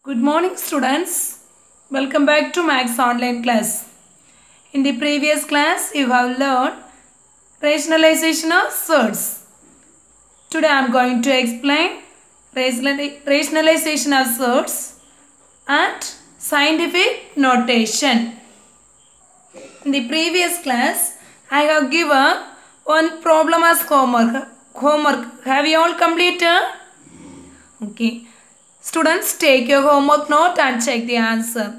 Good morning students. Welcome back to Max online class. In the previous class you have learned rationalization of words. Today I am going to explain rationalization of words and scientific notation. In the previous class I have given one problem as homework. Have you all completed? Okay. Students, take your homework note and check the answer.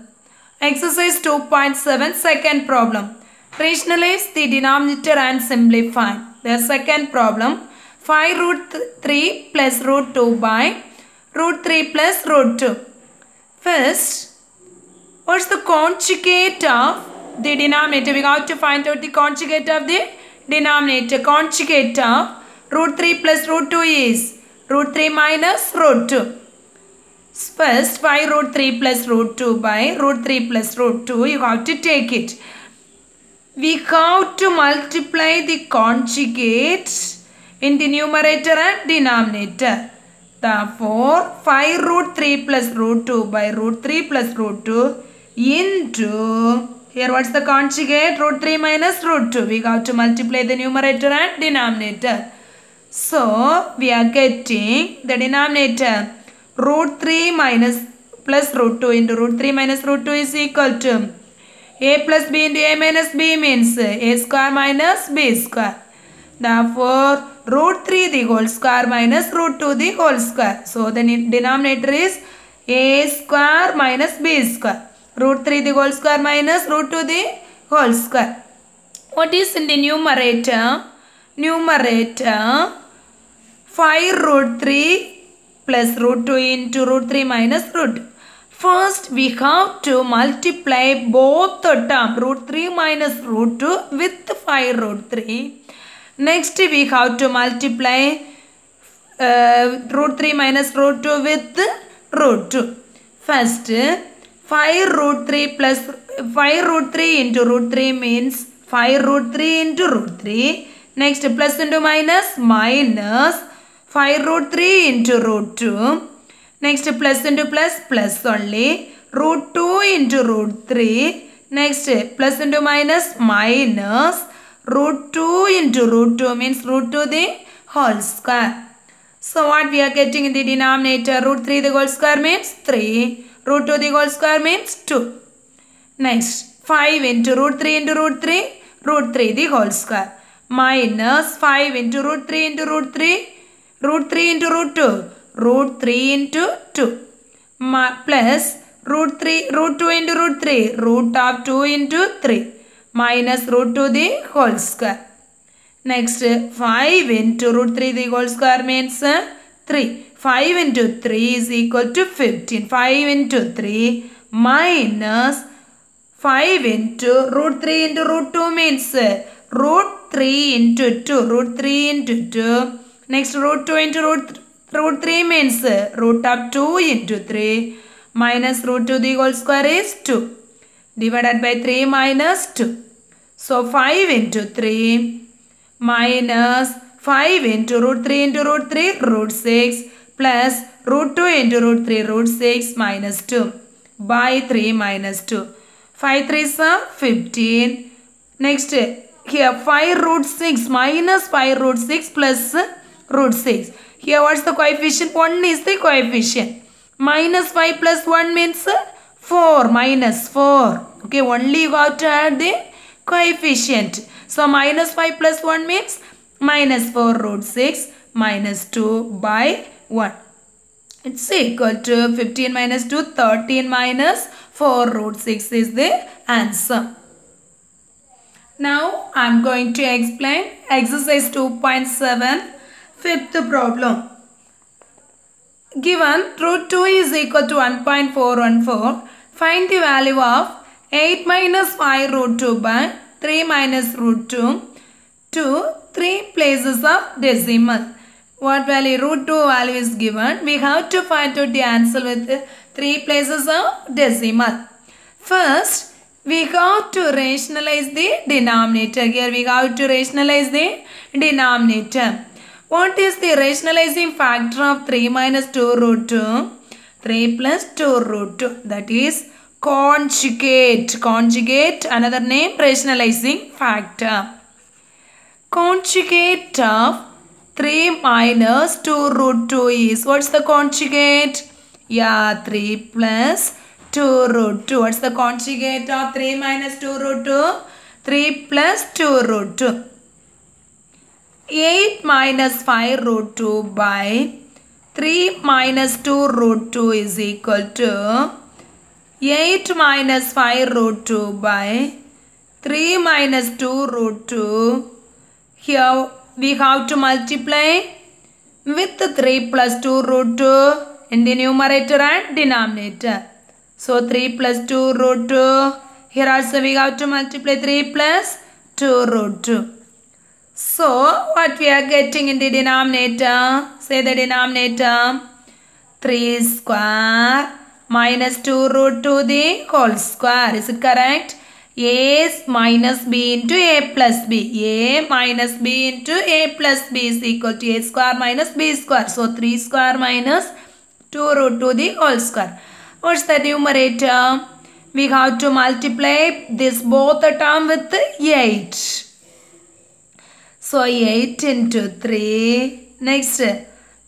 Exercise 2.7, second problem. Rationalize the denominator and simplify. The second problem, 5 root 3 plus root 2 by root 3 plus root 2. First, what's the conjugate of the denominator? We have to find out the conjugate of the denominator. Conjugate of root 3 plus root 2 is root 3 minus root 2. First, 5 root 3 plus root 2 by root 3 plus root 2, you have to take it. We have to multiply the conjugate in the numerator and denominator. Therefore, 5 root 3 plus root 2 by root 3 plus root 2 into, here what's the conjugate? Root 3 minus root 2. We have to multiply the numerator and denominator. So, we are getting the denominator. Root 3 minus plus root 2 into root 3 minus root 2 is equal to a plus b into a minus b means a square minus b square. Therefore, root 3 the whole square minus root 2 the whole square. So, the denominator is a square minus b square. Root 3 the whole square minus root 2 the whole square. What is in the numerator? Numerator 5 root 3 plus root 2 into root 3 minus root 2. First, we have to multiply both the term root 3 minus root 2 with 5 root 3. Next, we have to multiply root 3 minus root 2 with root 2. First, 5 root 3 plus 5 root 3 into root 3 means 5 root 3 into root 3. Next, plus into minus, minus 5 root 3 into root 2. Next, plus into plus only. Root 2 into root 3. Next, plus into minus, minus. Root 2 into root 2 means root 2 the whole square. So, what we are getting in the denominator? Root 3 the whole square means 3. Root 2 the whole square means 2. Next, 5 into root 3 into root 3. Root 3 the whole square. Minus 5 into root 3 into root 3. Root 3 into root 2. Root 3 into 2. Plus root 2 into root 3. Root of 2 into 3. Minus root 2 the whole square. Next, 5 into root 3 the whole square means 3. 5 into 3 is equal to 15. 5 into 3 minus 5 into root 3 into root 2 means root 3 into 2. Root 3 into 2. Next, root 2 into root 3 means root of 2 into 3 minus root 2 the whole square is 2 divided by 3 minus 2. So, 5 into 3 minus 5 into root 3 into root 3 root 6 plus root 2 into root 3 root 6 minus 2 by 3 minus 2. 5 3s are 15. Next, here 5 root 6 minus 5 root 6 plus root 6. Here what's the coefficient? 1 is the coefficient. Minus 5 plus 1 means 4. Minus 4. Okay, only you have to add the coefficient. So, minus 5 plus 1 means minus 4 root 6 minus 2 by 1. It's equal to 15 minus 2, 13 minus 4 root 6 is the answer. Now, I am going to explain exercise 2.7. Fifth problem. Given root 2 is equal to 1.414, find the value of 8 minus 5 root 2 by 3 minus root 2 to 3 places of decimal. What value? Root 2 value is given. We have to find out the answer with 3 places of decimal. First, we have to rationalize the denominator. Here we have to rationalize the denominator. What is the rationalizing factor of 3 minus 2 root 2? 3 plus 2 root 2. That is conjugate. Conjugate, another name, rationalizing factor. Conjugate of 3 minus 2 root 2 is, what's the conjugate? Yeah, 3 plus 2 root 2. What's the conjugate of 3 minus 2 root 2? 3 plus 2 root 2. 8 minus 5 root 2 by 3 minus 2 root 2 is equal to 8 minus 5 root 2 by 3 minus 2 root 2. Here we have to multiply with 3 plus 2 root 2 in the numerator and denominator. So 3 plus 2 root 2. Here also we have to multiply 3 plus 2 root 2. So what we are getting in the denominator? Say the denominator. 3 square minus 2 root 2 the whole square. Is it correct? A minus b into a plus b. A minus b into a plus b is equal to a square minus b square. So 3 square minus 2 root 2 the whole square. What's the numerator? We have to multiply this both the term with 8. So 8 into 3. Next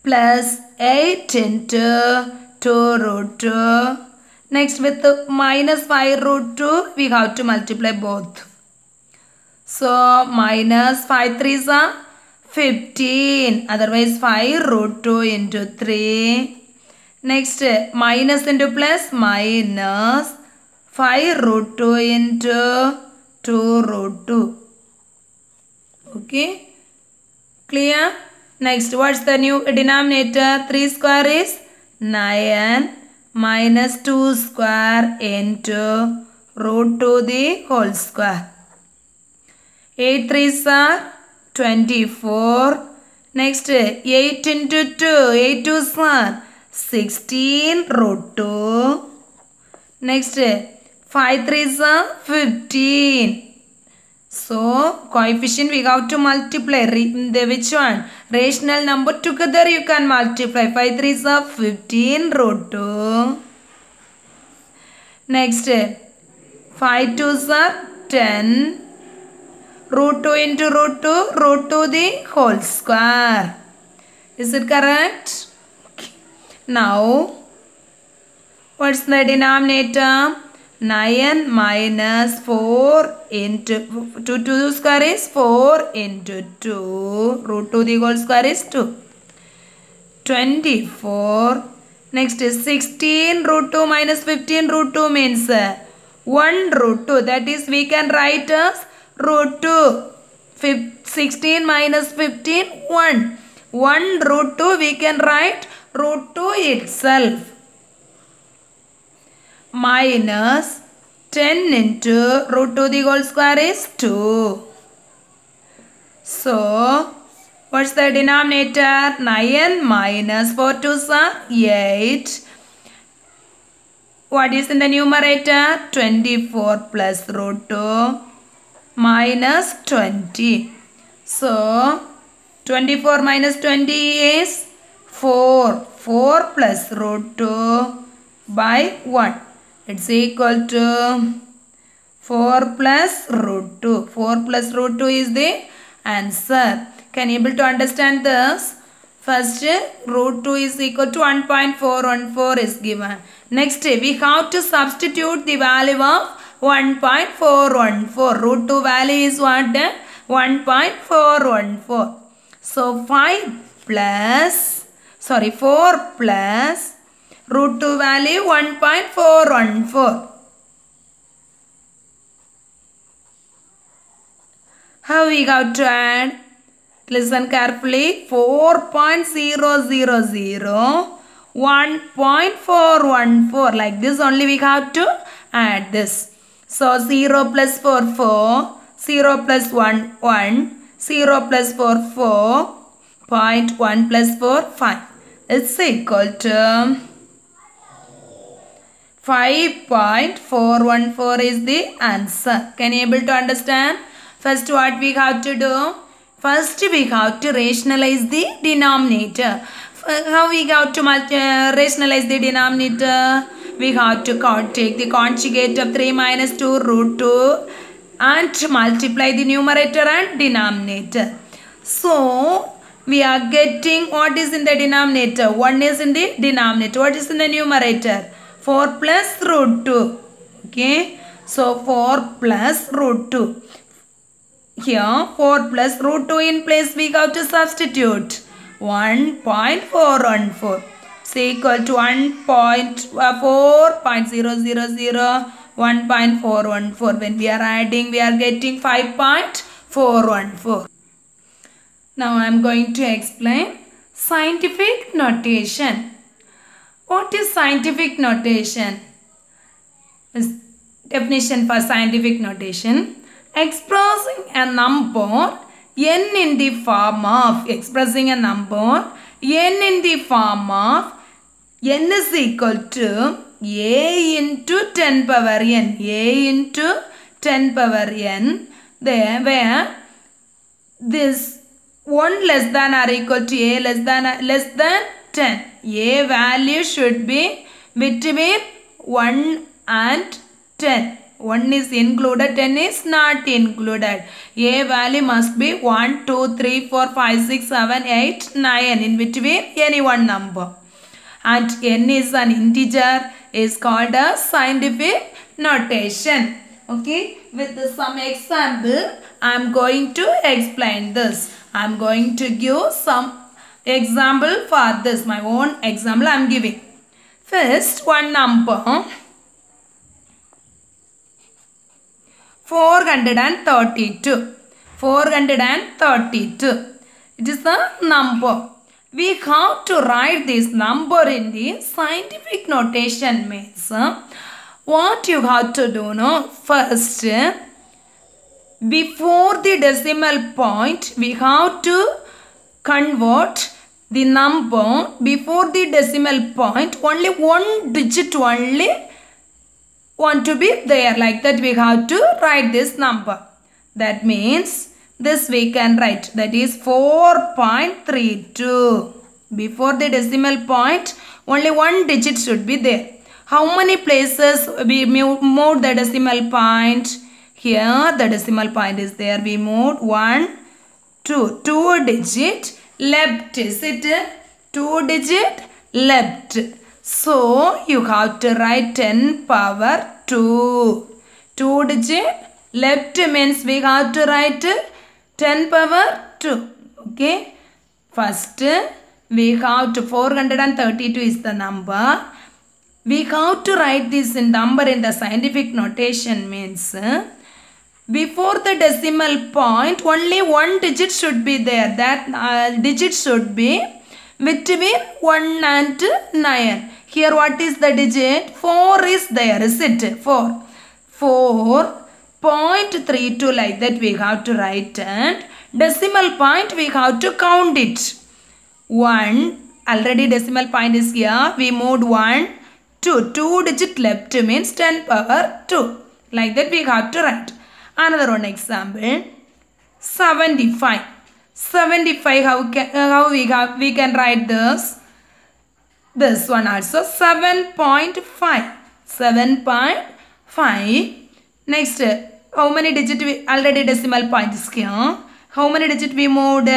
plus 8 into 2 root 2. Next with minus 5 root 2 we have to multiply both. So minus 5 3s are 15. Otherwise 5 root 2 into 3. Next minus into plus minus 5 root 2 into 2 root 2. Okay. Clear? Next what's the new denominator? 3 square is 9 minus 2 square into root 2 the whole square. 8 3s are 24. Next 8 into 2. 8 2s are 16 root 2. Next 5 3s are 15. So coefficient we have to multiply. Which one? Rational number together you can multiply. 5 3s are 15 root 2. Next 5 2s are 10. Root 2 into root 2. Root 2 the whole square. Is it correct? Okay. Now what's the denominator? 9 minus 4 into 2 square is 4 into 2. Root 2 the whole square is 2. 24. Next is 16 root 2 minus 15 root 2 means 1 root 2. That is we can write as root 2. 16 minus 15 1. 1 root 2 we can write root 2 itself. Minus 10 into root 2 the whole square is 2. So what's the denominator? 9 minus 4 2s are 8. What is in the numerator? 24 plus root 2 minus 20. So 24 minus 20 is 4. 4 plus root 2 by 1. It's equal to 4 plus root 2. 4 plus root 2 is the answer. Can you able to understand this? First root 2 is equal to 1.414 is given. Next we have to substitute the value of 1.414. Root 2 value is what? 1.414. So 4 plus root 2 value 1.414. How we have to add? Listen carefully. 4.000 1.414. Like this only we have to add this. So 0 plus 4 4. 0 plus 1 1. 0 plus 4 4. 0.1 plus 4 5. It's equal to 5.414 is the answer. Can you able to understand? First what we have to do? First we have to rationalize the denominator. how we have to rationalize the denominator? We have to take the conjugate of 3 minus 2 root 2 and multiply the numerator and denominator. So, we are getting what is in the denominator. 1 is in the denominator. What is in the numerator? 4 plus root 2. Okay. So, 4 plus root 2. Here, 4 plus root 2 in place we have to substitute. 1.414 is equal to 4.000 1.414. When we are adding, we are getting 5.414. Now I am going to explain scientific notation. What is scientific notation? Definition for scientific notation: expressing a number n in the form of, expressing a number n in the form of n is equal to a into 10 power n, a into 10 power n, there where this 1 less than or equal to a less than 10. A value should be between 1 and 10. 1 is included, 10 is not included. A value must be 1, 2, 3, 4, 5, 6, 7, 8, 9 in between any one number. And n is an integer, is called a scientific notation. Okay, with some example, I am going to explain this. I am going to give some example for this. My own example I am giving. First, one number 432. 432. It is the number. We have to write this number in the scientific notation. Means what you have to do now, first before the decimal point we have to convert the number. Before the decimal point only one digit only want to be there, like that we have to write this number. That means this we can write, that is 4.32. Before the decimal point only one digit should be there. How many places we moved the decimal point? Here the decimal point is there. We moved 1, 2. 2 digit left. Is it 2 digit left? So you have to write 10 power 2. 2 digit left means we have to write 10 power 2. Okay. First we have to 432 is the number. We have to write this in number in the scientific notation. Means before the decimal point only one digit should be there. That digit should be between 1 and 9. Here what is the digit? 4 is there, is it? 4. 4.32, like that we have to write, and decimal point we have to count it. 1, already decimal point is here. We moved 1, 2. 2 digit left means 10 power 2. Like that we have to write. Another one example, 75. 75, how we can write this? This one also 7.5. 7.5. Next, how many digit we already decimal point is here? How many digit we moved?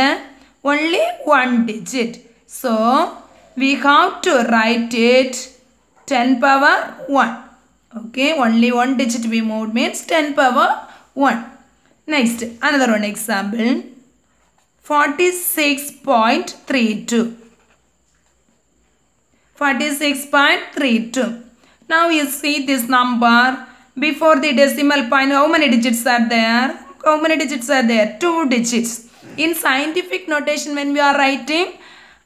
Only one digit. So we have to write it 10 power 1. Okay, only one digit we moved means 10 power 1. Next, another one example, 46.32. 46.32. Now you see this number. Before the decimal point, how many digits are there? How many digits are there? 2 digits. In scientific notation, when we are writing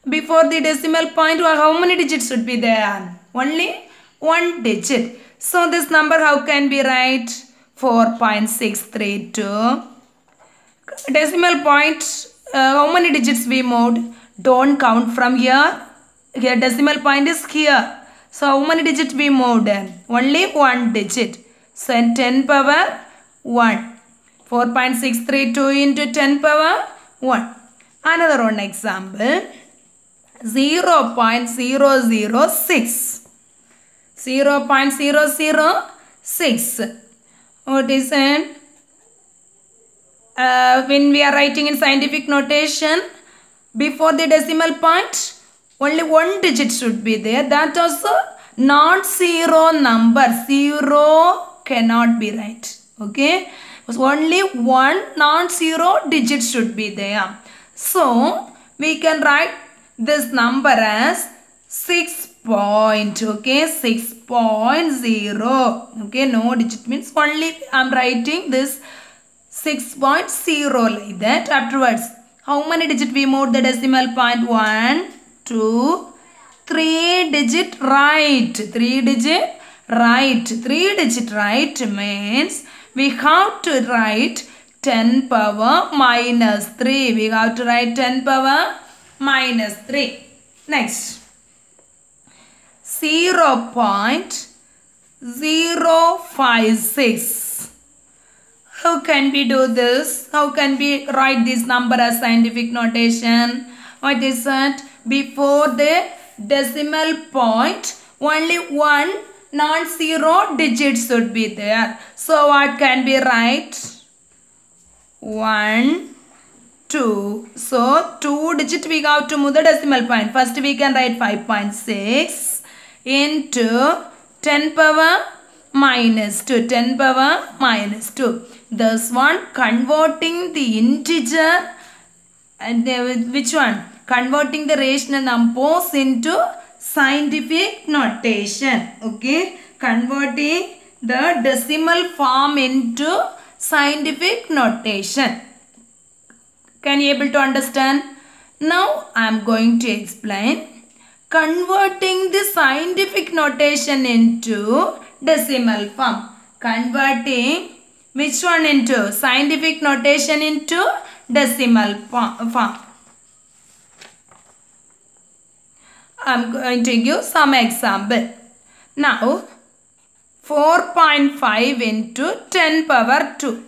before the decimal point, how many digits should be there? Only one digit. So this number how can we write? 4.632. Decimal point, how many digits we moved? Don't count from here. Here decimal point is here. So how many digits we moved? Only one digit. So 10 power 1. 4.632 into 10 power 1. Another one example. 0.006. 0.006. What is it? When we are writing in scientific notation, before the decimal point, only one digit should be there. That also not zero number. Zero cannot be right. Okay. Only one non-zero digit should be there. So, we can write this number as 6 point. Okay. 6.0. Okay. No digit means only I am writing this 6.0 like that. Afterwards, how many digit we moved the decimal point? 1, 2, 3 digit right. 3 digit right. 3 digit right means we have to write 10 power minus 3. We have to write 10 power minus 3. Next, 0.056. How can we do this? How can we write this number as scientific notation? What is that? Before the decimal point, only one non-zero digit should be there. So what can we write? 1, 2. So 2 digit we have to move the decimal point. First we can write 5.6 into 10 power minus 2. 10 power minus 2. This one converting the integer and which one? Converting the rational numbers into scientific notation. Okay. Converting the decimal form into scientific notation. Can you able to understand? Now I am going to explain converting the scientific notation into decimal form. Converting which one into scientific notation into decimal form. I am going to give some example. Now 4.5 into 10 power 2.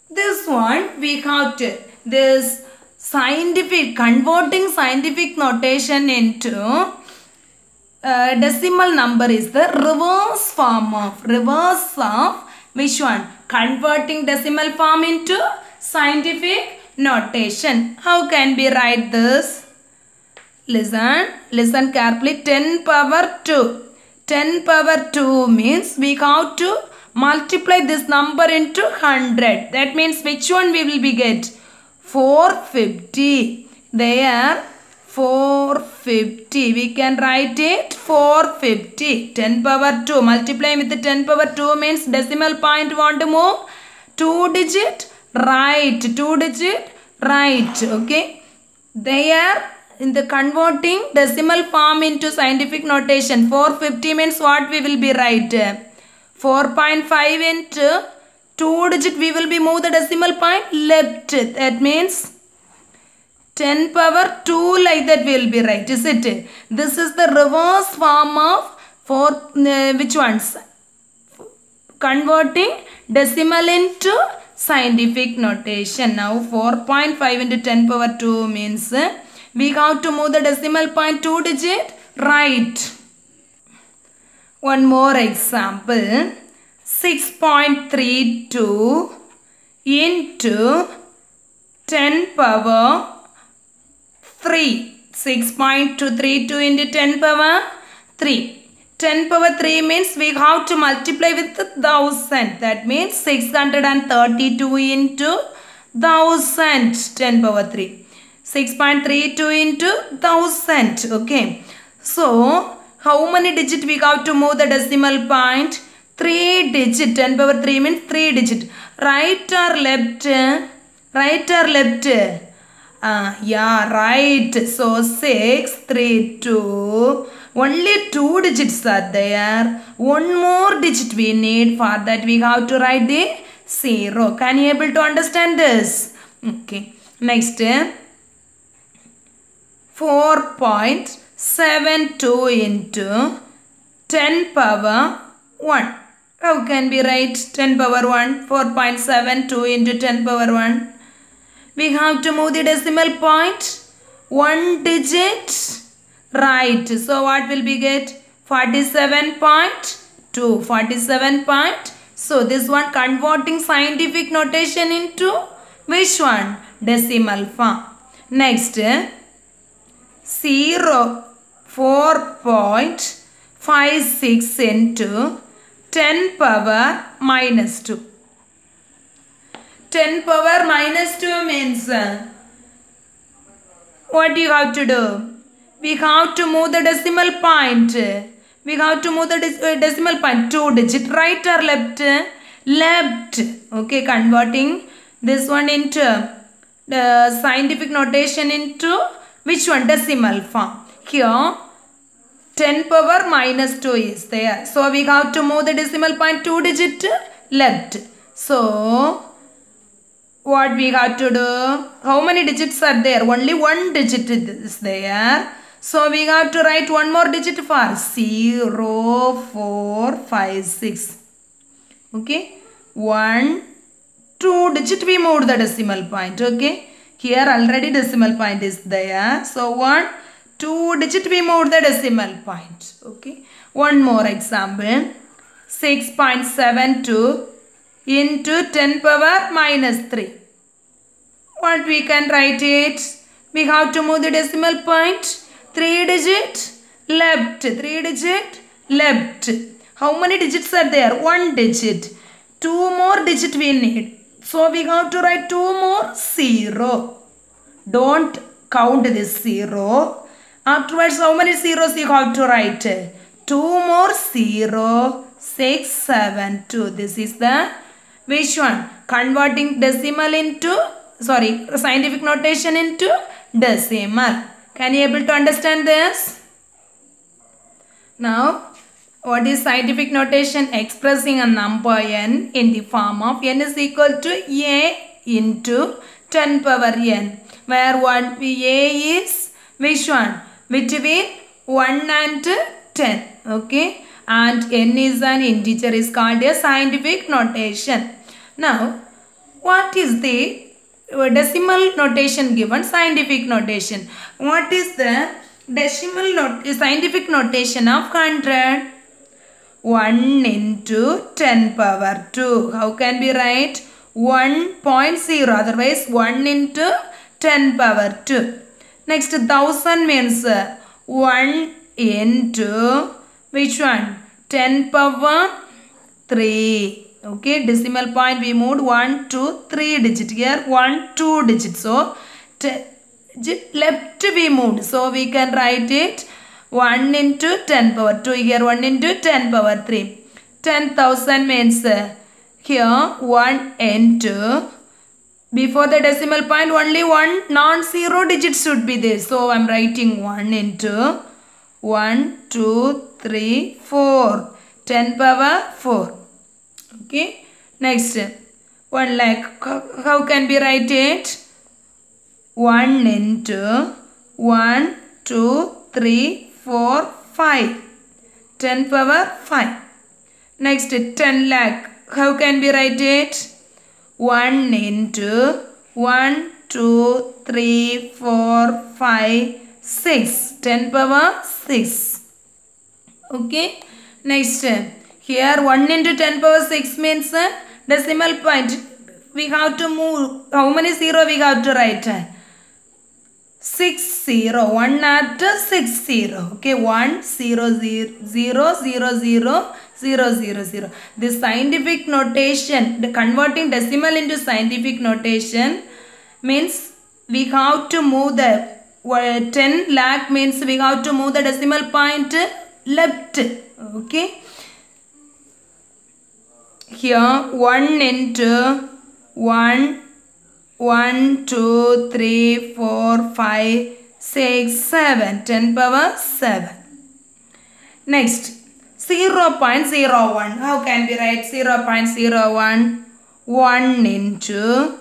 This one we have to this scientific converting scientific notation into decimal number is the reverse of which one? Converting decimal form into scientific notation. How can we write this? Listen carefully. 10 power 2. 10 power 2 means we have to multiply this number into 100. That means which one we will be get? 450. There 450. We can write it 450. 10 power 2. Multiply with the 10 power 2 means decimal point want to move 2 digit right. 2 digit right. Okay. There in the converting decimal form into scientific notation 450 means what we will be write? 4.5 into 2 digit we will be move the decimal point left. That means 10 power 2 like that will be right. Is it? This is the reverse form of which ones? Converting decimal into scientific notation. Now 4.5 into 10 power 2 means we have to move the decimal point 2 digit right. One more example. 6.32 into 10 power 3. 6.232 into 10 power 3. 10 power 3 means we have to multiply with 1000. That means 632 into 1000. 10 power 3. 6.32 into 1000. Okay. So, how many digit we have to move the decimal point? 3 digit. 10 power 3 means 3 digit. Right or left? Right or left? Yeah, right. So, 632. Only 2 digits are there. One more digit we need. For that we have to write the 0. Can you able to understand this? Okay. Next. 4.72 into 10 power 1. How can we write 10 power 1? 4.72 into 10 power 1. We have to move the decimal point 1 digit right. So what will we get? 47.2. 47 point. So this one converting scientific notation into which one? Decimal form. Next 4.56 into 10 power minus 2. 10 power minus 2 means what you have to do? We have to move the decimal point. We have to move the decimal point. 2 digit right or left? Left. Okay, converting this one into the scientific notation into which one? Decimal form. Here 10 power minus 2 is there. So we have to move the decimal point 2 digit left. So what we have to do? How many digits are there? Only 1 digit is there. So we have to write one more digit for 0456. Okay. 1, 2 digit we moved the decimal point. Okay. Here already decimal point is there. So 1, 2 digit we moved the decimal point. Okay. One more example. 6.72 into 10 power minus 3. What we can write it? We have to move the decimal point. 3 digit left. 3 digit left. How many digits are there? 1 digit. 2 more digit we need. So we have to write 2 more 0. Don't count this 0. Afterwards, how many zeros you have to write? 2 more 0. 6, 7, 2. This is the which one? Converting decimal into, scientific notation into decimal. Can you able to understand this? Now, what is scientific notation? Expressing a number n in the form of n is equal to a into 10 power n. Where a is which one? Between 1 and 10. Okay. And n is an integer is called a scientific notation. Now, what is the decimal notation given? Scientific notation. What is the scientific notation of 100? 1 into 10 power 2. How can we write? 1.0. Otherwise 1 into 10 power 2. Next 1000 means 1 into which one? 10 power 3. Okay, decimal point we moved 1, 2, 3 digit. Here 1, 2 digit. So left we moved. So we can write it 1 into 10 power 2. Here 1 into 10 power 3. 10,000 means here 1 into, before the decimal point only one non-zero digit should be there. So I am writing 1 into 1, 2, 3, 4. 10 power 4. Okay. Next, 1 lakh. How can we write it? 1 into 1, 2, 3, 4, 5. 10 power 5. Next, 10 lakh. How can we write it? 1 into 1, 2, 3, 4, 5, 6. 10 power 6. Okay. Next, here 1 into 10 power 6 means decimal point. We have to move. How many 0 we have to write? 6 0. 1 after 6 0. Okay. 1 0 0 0 0 0 0 0 0. This scientific notation, the converting decimal into scientific notation means we have to move the 10 lakh means we have to move the decimal point left. Okay. Here 1 into 1, 1, 2, 3, 4, 5, 6, 7. 10 power 7. Next, 0.01. How can we write 0.01? 1 into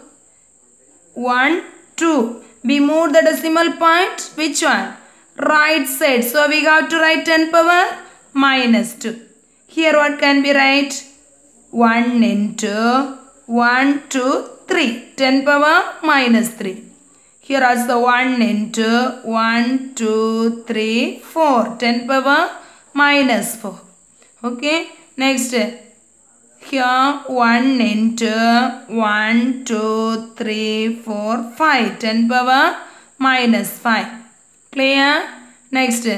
1, 2. We move the decimal point. Which one? Right side. So we have to write 10 power minus 2. Here what can we write? 1 into 1, 2, 3. 10 power minus 3. Here also 1 into 1, 2, 3, 4. 10 power minus 4. Okay. Next. Here 1 into 1, 2, 3, 4, 5. 10 power minus 5. Clear? Next.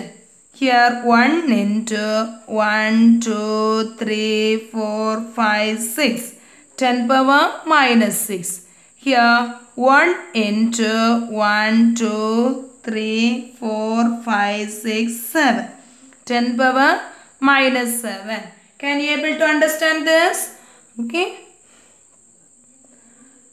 Here 1 into 1, 2, 3, 4, 5, 6. 10 power minus 6. Here 1 into 1, 2, 3, 4, 5, 6, 7. 10 power minus 7. Can you able to understand this? Okay.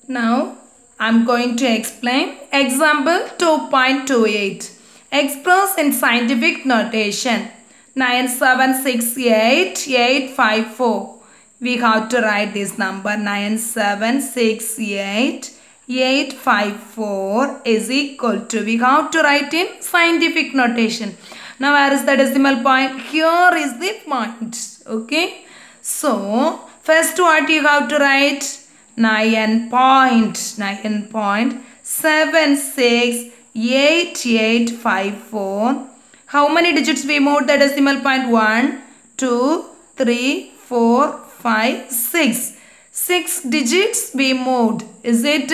Now I am going to explain example 2.28. Express in scientific notation. 9768 854. We have to write this number 9768 854 is equal to, we have to write in scientific notation. Now where is the decimal point? Here is the point. Okay. So first what you have to write? 9.768854. How many digits we moved the decimal point? 1, 2, 3, 4, 5, 6. 6 digits we moved. Is it?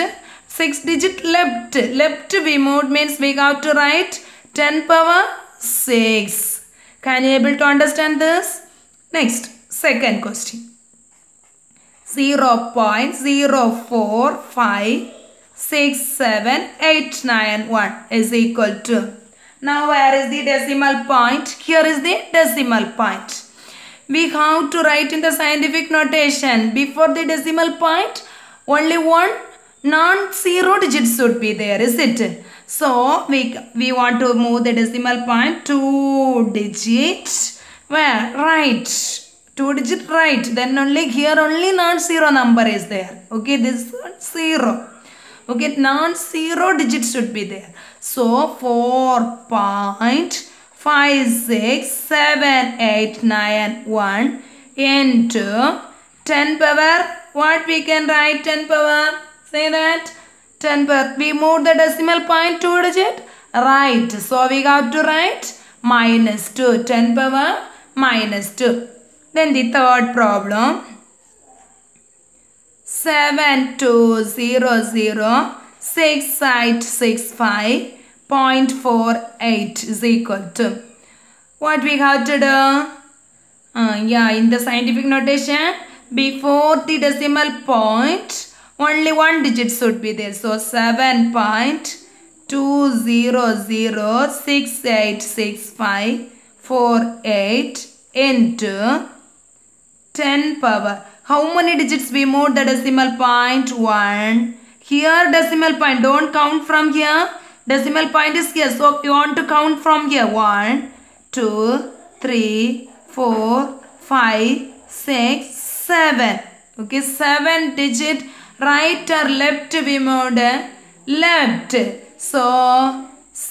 6 digit left. Left we moved means we have to write 10 power 6. Can you able to understand this? Next, second question. 0.04567891 is equal to. Now where is the decimal point? Here is the decimal point. We have to write in the scientific notation. Before the decimal point, only one non-zero digit should be there, is it? So we want to move the decimal point 2 digits. Where? Right. 2 digit right. Then only here only non-zero number is there. Okay, this one 0. Okay, non-zero digit should be there. So 4.56781 into 10 power. What we can write 10 power? Say that. 10 power. We moved the decimal point 2 digit. Right. So we have to write minus 2. 10 power minus 2. Then the third problem. 72006865.48 is equal to. What we have to do? In the scientific notation, before the decimal point, only one digit should be there. So 7.200686548 into 10 power. How many digits we moved the decimal point? 1. Here decimal point. Don't count from here. Decimal point is here. So you want to count from here. 1, 2, 3, 4, 5, 6, 7. Okay, 7 digit. Right or left we moved? Left. So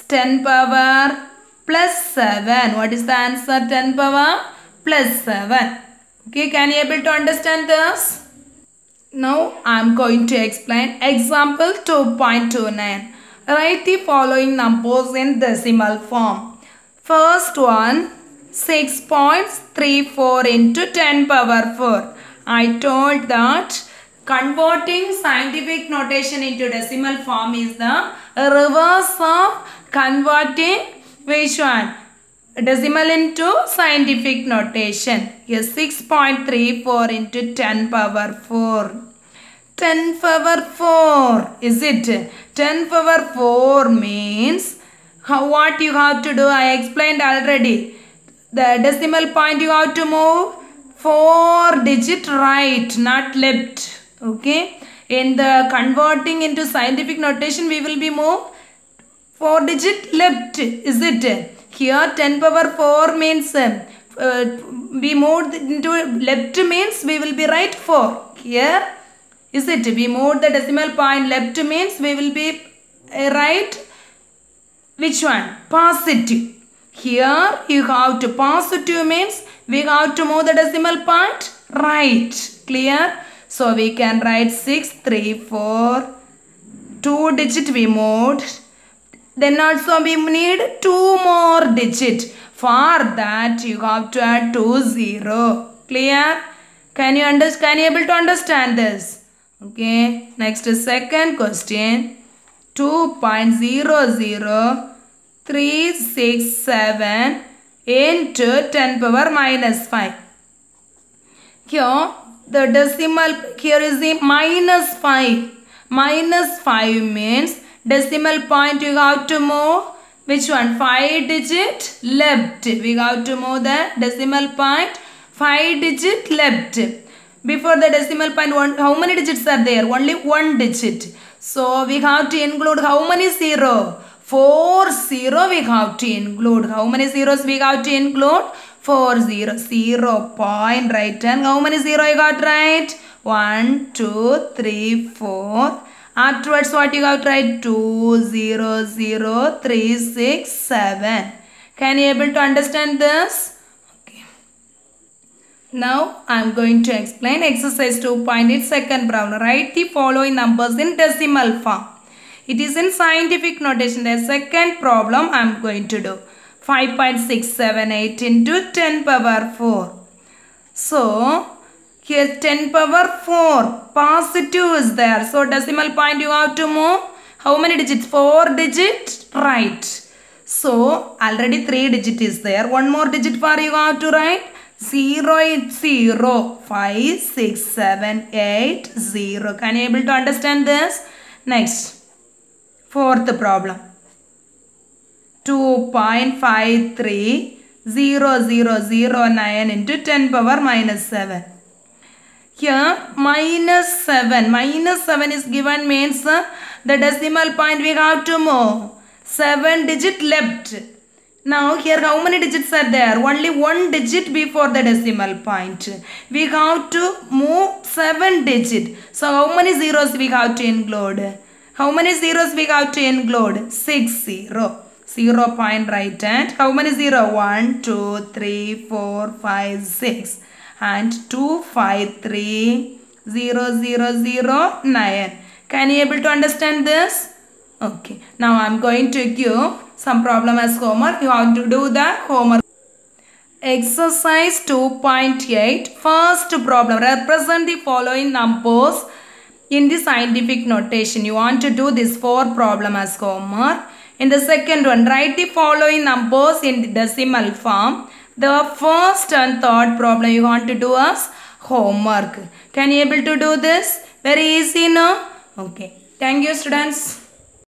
10 power plus 7. What is the answer? 10 power plus 7. Okay, can you able to understand this? Now I am going to explain example 2.29. Write the following numbers in decimal form. First one, 6.34 into 10 power 4. I told that converting scientific notation into decimal form is the reverse of converting which one? Decimal into scientific notation. Here 6.34 into 10 power 4. 10 power 4. Is it? 10 power 4 means what you have to do? I explained already. The decimal point you have to move 4 digit right, not left. Okay. In the converting into scientific notation, we will be move 4 digit left. Is it? Here 10 power 4 means we moved into left means we will be right 4. Here is it? We moved the decimal point left means we will be right which one? Positive. Here you have to positive means we have to move the decimal point right. Clear? So we can write 634. 2 digit we moved. Then also we need 2 more digits. For that you have to add 2 0. Clear? Can you able to understand this? Okay. Next second question. 2.00367 into 10 power minus 5. Here the decimal, here is the minus 5. Minus 5 means decimal point you have to move. Which one? 5 digit left. We have to move the decimal point 5 digit left. Before the decimal point, how many digits are there? Only 1 digit. So we have to include how many 0? 4 0 we have to include. How many zeros we have to include? 4 0. 0 point right hand. How many 0 you got right? 1, 2, 3, 4. Afterwards what you have to write? 2 0 0 3 6 7. Can you able to understand this? Okay. Now I am going to explain exercise 2.8 second problem. Write the following numbers in decimal form. It is in scientific notation. The second problem I am going to do. 5.678 into 10 power 4. So here 10 power 4 positive is there. So decimal point you have to move. How many digits? 4 digits. Right. So already 3 digit is there. One more digit for you have to write. 0 is 0. 5, 6, 7, 8, 0. Can you able to understand this? Next. Fourth problem. 2.530009 into 10 power minus 7. Here minus 7. Minus 7 is given means the decimal point we have to move. 7 digit left. Now here how many digits are there? Only 1 digit before the decimal point. We have to move 7 digit. So how many zeros we have to include? How many zeros we have to include? 6 0. 0 point right hand. How many 0? 1, 2, 3, 4, 5, 6. And 2, 5, 3, 0, 0, 0, 9. Can you able to understand this? Okay. Now I am going to give some problem as homework. You have to do the homework. Exercise 2.8. First problem. Represent the following numbers in the scientific notation. You want to do this 4 problem as homework. In the second one, write the following numbers in the decimal form. The first and third problem you want to do as homework. Can you able to do this? Very easy, no? Okay. Thank you, students.